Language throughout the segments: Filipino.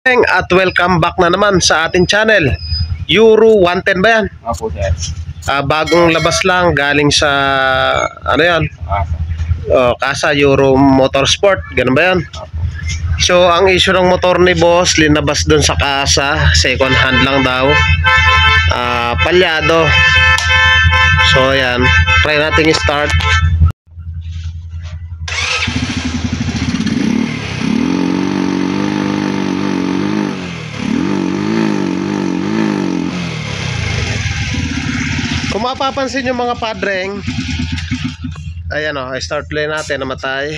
At welcome back na naman sa ating channel. Euro 110 ba yan? Opo, sir. Bagong labas lang galing sa ano yan? Kasa Euro Motorsport, ganun ba yan? So ang issue ng motor ni boss, linabas dun sa kasa, second hand lang daw, palyado. So yan, try natin i-start. Kung mapapansin yung mga padreng, ayan o, start play natin, namatay.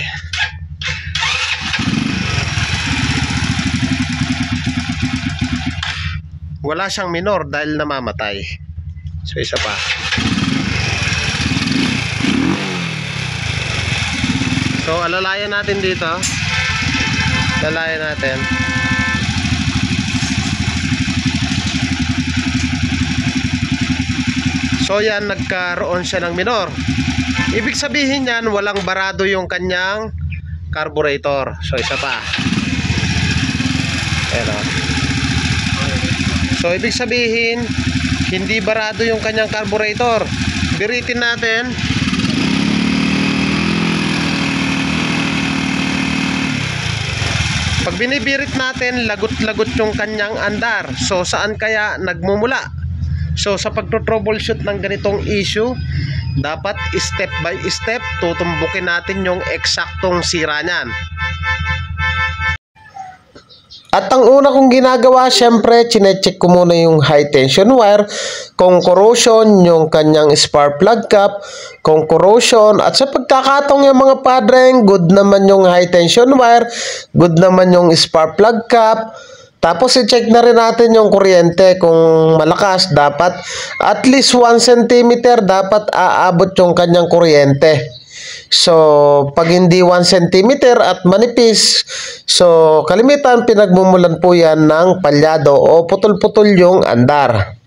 Wala siyang minor dahil namamatay. So isa pa. So alalayan natin dito. Alalayan natin. So yan, nagkaroon siya ng minor. Ibig sabihin yan, walang barado yung kanyang carburetor. So isa pa. Ayan o. So ibig sabihin, hindi barado yung kanyang carburetor. Biritin natin. Pag binibirit natin, lagot-lagot yung kanyang andar. So saan kaya nagmumula? So sa pagto-troubleshoot ng ganitong issue, dapat step by step tutumbukin natin yung eksaktong sira niyan. At ang una kong ginagawa, syempre, chinecheck ko muna yung high tension wire, kung corrosion yung kanyang spark plug cap, kung corrosion, at sa pagkakatong yung mga padreng, good naman yung high tension wire, good naman yung spark plug cap. Tapos i-check na rin natin yung kuryente, kung malakas, dapat at least 1 cm dapat aabot yung kanyang kuryente. So, pag hindi 1 cm at manipis, so kalimitan pinagmumulan po yan ng palyado o putol-putol yung andar.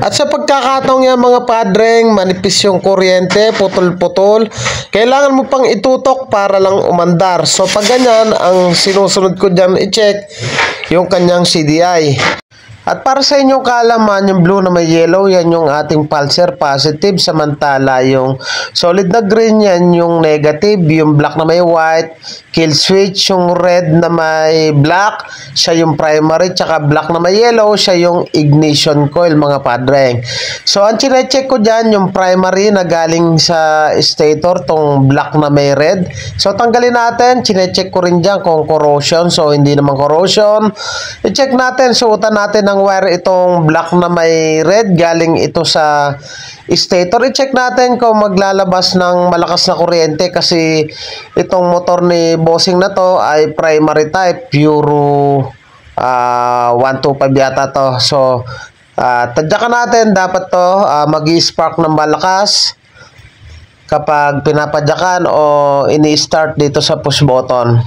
At sa pagkakataong yan mga padreng, manipis yung kuryente, putol-putol, kailangan mo pang itutok para lang umandar. So pag ganyan, ang sinusunod ko dyan i-check yung kanyang CDI. At para sa inyong kaalaman, yung blue na may yellow, yan yung ating pulser positive, samantala yung solid na green, yan yung negative, yung black na may white, kill switch, yung red na may black, siya yung primary, tsaka black na may yellow, siya yung ignition coil mga padreng. So ang chinecheck ko dyan, yung primary na galing sa stator, tong black na may red. So tanggalin natin, chinecheck ko rin dyan kung corrosion, so hindi naman corrosion. I-check natin, suotan natin ng wire itong black na may red, galing ito sa stator. I-check natin kung maglalabas ng malakas na kuryente kasi itong motor ni bossing na to ay primary type, Euro 125 yata to. So tadyakan natin, dapat to mag-i-spark ng malakas kapag pinapadyakan o ini-start dito sa push button.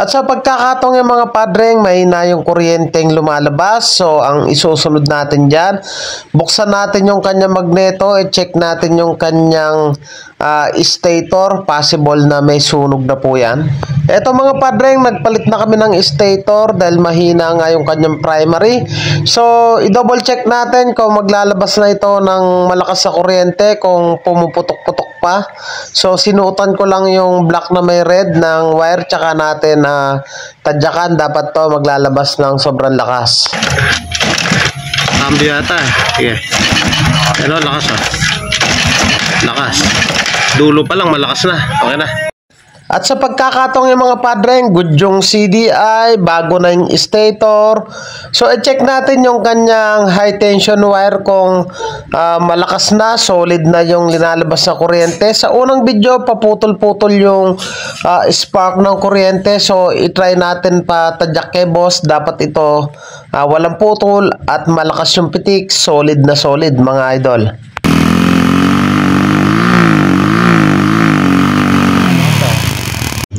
At sa pagkakataong yung mga padreng, mahina yung kuryenteng lumalabas. So, ang isusunod natin dyan, buksan natin yung kanyang magneto, i-check natin yung kanyang stator. Possible na may sunog na po yan. Eto mga padreng, nagpalit na kami ng stator dahil mahina nga yung kanyang primary. So, i-double check natin kung maglalabas na ito ng malakas na kuryente, kung pumuputok-putok pa. So, sinuotan ko lang yung black na may red ng wire, tsaka natin tadyakan, dapat to maglalabas ng sobrang lakas. Cambio yata eh. Sige. Ano, lakas oh. Lakas. Dulo pa lang, malakas na. Okay na. At sa pagkakataong yung mga padreng, good yung CDI, bago na yung stator. So, i-check natin yung kanyang high tension wire kung malakas na, solid na yung linalabas na kuryente. Sa unang video, paputol-putol yung spark ng kuryente. So, i-try natin pa tadyak kay boss. Dapat ito walang putol at malakas yung pitik, solid na solid mga idol.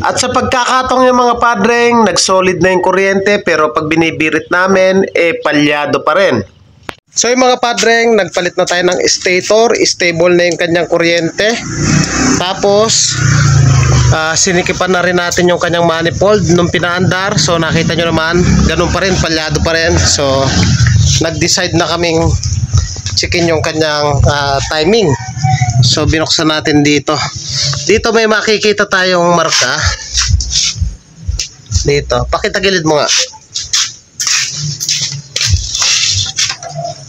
At sa pagkakataong yung mga padreng, nagsolid na yung kuryente pero pag binibirit namin, palyado pa rin. So yung mga padreng, nagpalit na tayo ng stator, stable na yung kanyang kuryente. Tapos, sinikipan na rin natin yung kanyang manifold nung pinaandar. So nakita nyo naman, ganun pa rin, palyado pa rin. So, nag-decide na kaming checkin yung kanyang timing. So binuksan natin dito. Dito may makikita tayong marka. Dito, pakitagilid mo nga.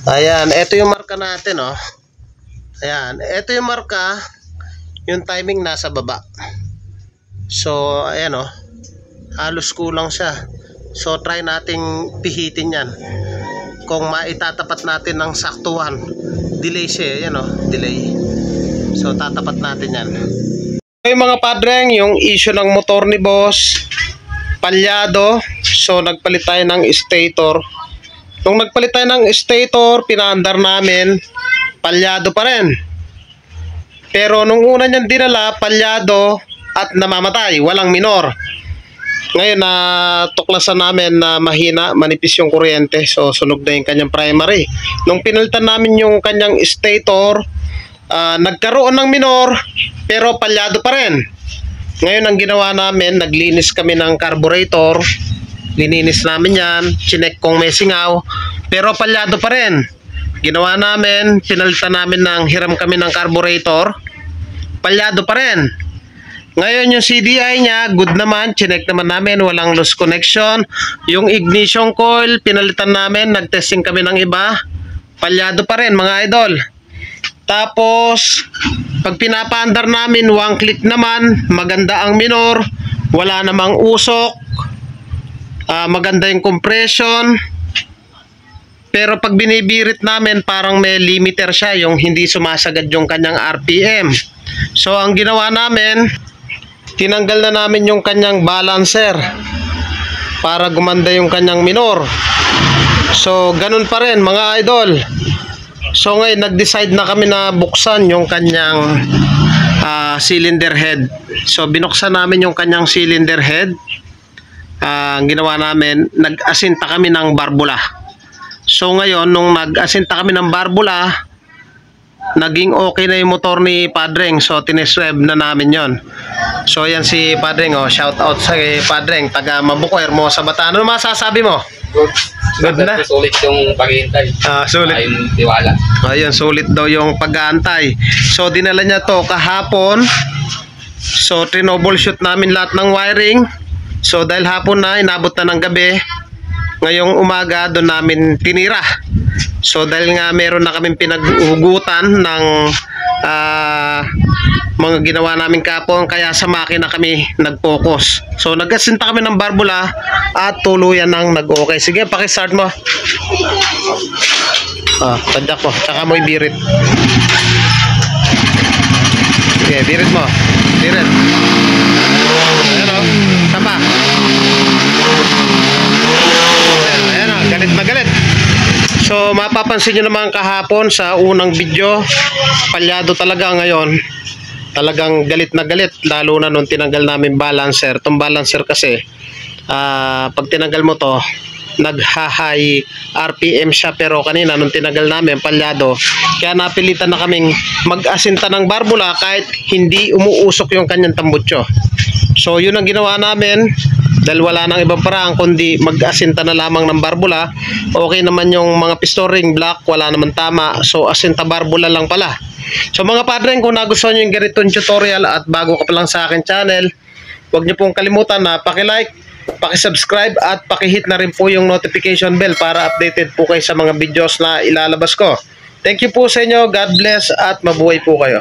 Ayan, ito yung marka natin, oh. Ayan, ito yung marka. Yung timing nasa baba. So ayan, oh. Halos kulang siya. So try nating pihitin yan. Kung maitatapat natin ng saktuhan. Delay siya, ayan, oh, delay. So tatapat natin yan. So yung mga padreng, yung issue ng motor ni boss, palyado. So nagpalit tayo ng stator. Nung nagpalit tayo ng stator, pinaandar namin, palyado pa rin. Pero nung una niyang dinala, palyado at namamatay, walang minor. Ngayon tuklasan namin na mahina, manipis yung kuryente. So sunog na yung kanyang primary. Nung pinalitan namin yung kanyang stator, nagkaroon ng minor pero palyado pa rin. Ngayon ang ginawa namin, naglinis kami ng carburetor. Lininis namin yan, chinek kung may singaw, pero palyado pa rin. Ginawa namin, pinalitan namin ng hiram kami ng carburetor, palyado pa rin. Ngayon yung CDI niya, good naman, chinek naman namin, walang loose connection. Yung ignition coil, pinalitan namin, nagtesting kami ng iba, palyado pa rin mga idol. Tapos, pag pinapaandar namin, one click naman, maganda ang minor, wala namang usok, maganda yung compression. Pero pag binibirit namin, parang may limiter siya, yung hindi sumasagad yung kanyang RPM. So, ang ginawa namin, tinanggal na namin yung kanyang balancer para gumanda yung kanyang minor. So, ganun pa rin mga idol. So ngayon nag-decide na kami na buksan yung kanyang cylinder head. So binuksan namin yung kanyang cylinder head. Ang ginawa namin, nag-asinta kami ng barbula. So ngayon nung nag-asinta kami ng barbula, naging okay na yung motor ni Padreng. So tinesweb na namin yon. So yan si Padreng, oh, shout out sa Padreng, taga Mabuco, Hermosa, Bataan. Ano masasabi mo? Good na. Sulit yung paghihintay. Sulit. Ayun, tiwala. Ayun, sulit daw yung pag-aantay. So dinala niya to kahapon. So troubleshoot namin lahat ng wiring. So dahil hapon na, inabot na ng gabi, ngayong umaga doon namin tinira. So dahil nga meron na kaming pinaghugutan ng mga ginawa namin kapon, kaya sa makina kami nag-focus. So nag-asinta kami ng barbula at tuluyan nang nag-okay. Sige, paki-start mo. Tadyak mo, tsaka mo ibirit. Sige, birit mo. Birit. Ayan o, tama. Ayan o, galit na galit. So mapapansin nyo naman kahapon sa unang video, palyado talaga ngayon. Talagang galit na galit, lalo na nung tinanggal namin balancer. Itong balancer kasi, pag tinanggal mo to, nag-high RPM siya, pero kanina nung tinanggal namin, palyado. Kaya napilitan na kaming mag-asinta ng barbula kahit hindi umuusok yung kanyang tambutso. So yun ang ginawa namin, dahil wala nang ibang paraan kundi mag-asinta na lamang ng barbula. Okay naman yung mga piston ring block, wala naman tama, so asinta barbula lang pala. So mga padreng, kung nagustuhan nyo yung ganitong tutorial at bago ka pa lang sa akin channel, huwag nyo pong kalimutan na paki-like, paki-subscribe at paki-hit na rin po yung notification bell para updated po kayo sa mga videos na ilalabas ko. Thank you po sa inyo, God bless at mabuhay po kayo.